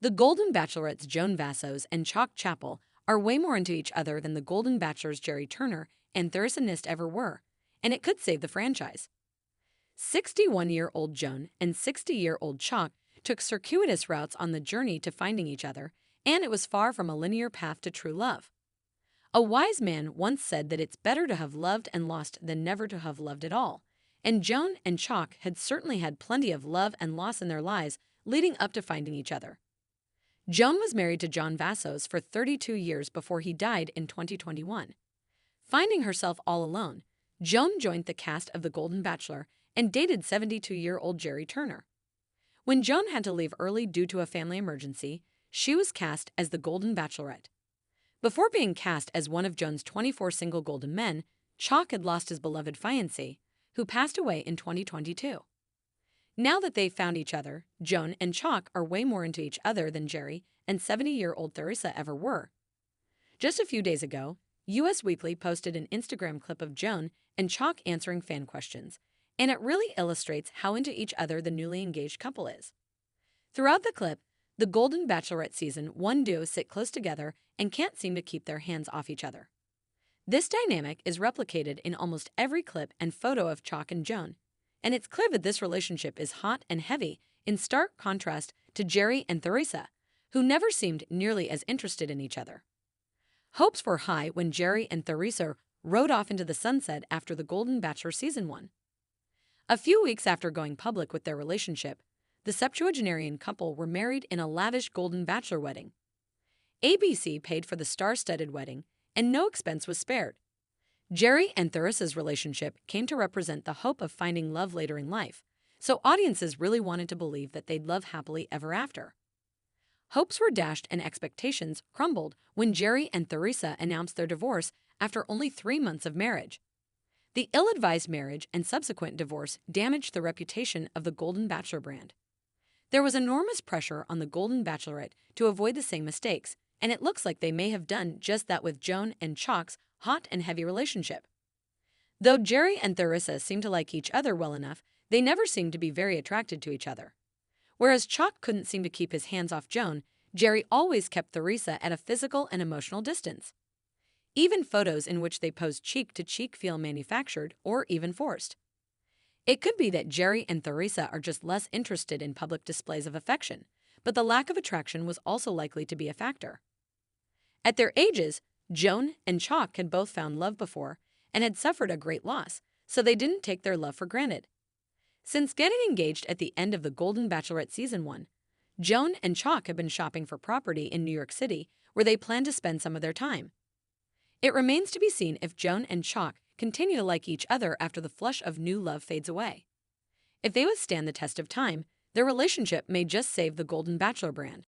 The Golden Bachelorette's Joan Vassos and Chock Chapple are way more into each other than the Golden Bachelor's Gerry and Theresa Nist ever were, and it could save the franchise. 61-year-old Joan and 60-year-old Chock took circuitous routes on the journey to finding each other, and it was far from a linear path to true love. A wise man once said that it's better to have loved and lost than never to have loved at all, and Joan and Chock had certainly had plenty of love and loss in their lives leading up to finding each other. Joan was married to Joan Vassos for 32 years before he died in 2021. Finding herself all alone, Joan joined the cast of The Golden Bachelor and dated 72-year-old Gerry. When Joan had to leave early due to a family emergency, she was cast as the Golden Bachelorette. Before being cast as one of Joan's 24 single golden men, Chock had lost his beloved fiancée, who passed away in 2022. Now that they've found each other, Joan and Chock are way more into each other than Gerry and 70-year-old Theresa ever were. Just a few days ago, US Weekly posted an Instagram clip of Joan and Chock answering fan questions, and it really illustrates how into each other the newly engaged couple is. Throughout the clip, the Golden Bachelorette Season 1 duo sit close together and can't seem to keep their hands off each other. This dynamic is replicated in almost every clip and photo of Chock and Joan, and it's clear that this relationship is hot and heavy in stark contrast to Gerry and Theresa, who never seemed nearly as interested in each other. Hopes were high when Gerry and Theresa rode off into the sunset after the Golden Bachelor Season 1. A few weeks after going public with their relationship, the septuagenarian couple were married in a lavish Golden Bachelor wedding. ABC paid for the star-studded wedding, and no expense was spared. Gerry and Theresa's relationship came to represent the hope of finding love later in life, so audiences really wanted to believe that they'd love happily ever after. Hopes were dashed and expectations crumbled when Gerry and Theresa announced their divorce after only 3 months of marriage. The ill-advised marriage and subsequent divorce damaged the reputation of the Golden Bachelor brand. There was enormous pressure on the Golden Bachelorette to avoid the same mistakes, and it looks like they may have done just that with Joan and Chock's hot and heavy relationship. Though Gerry and Theresa seemed to like each other well enough, they never seemed to be very attracted to each other. Whereas Chock couldn't seem to keep his hands off Joan, Gerry always kept Theresa at a physical and emotional distance. Even photos in which they posed cheek to cheek feel manufactured or even forced. It could be that Gerry and Theresa are just less interested in public displays of affection, but the lack of attraction was also likely to be a factor. At their ages, Joan and Chock had both found love before and had suffered a great loss, so they didn't take their love for granted. Since getting engaged at the end of the Golden Bachelorette Season 1, Joan and Chock have been shopping for property in New York City, where they plan to spend some of their time. It remains to be seen if Joan and Chock continue to like each other after the flush of new love fades away. If they withstand the test of time, their relationship may just save the Golden Bachelor brand.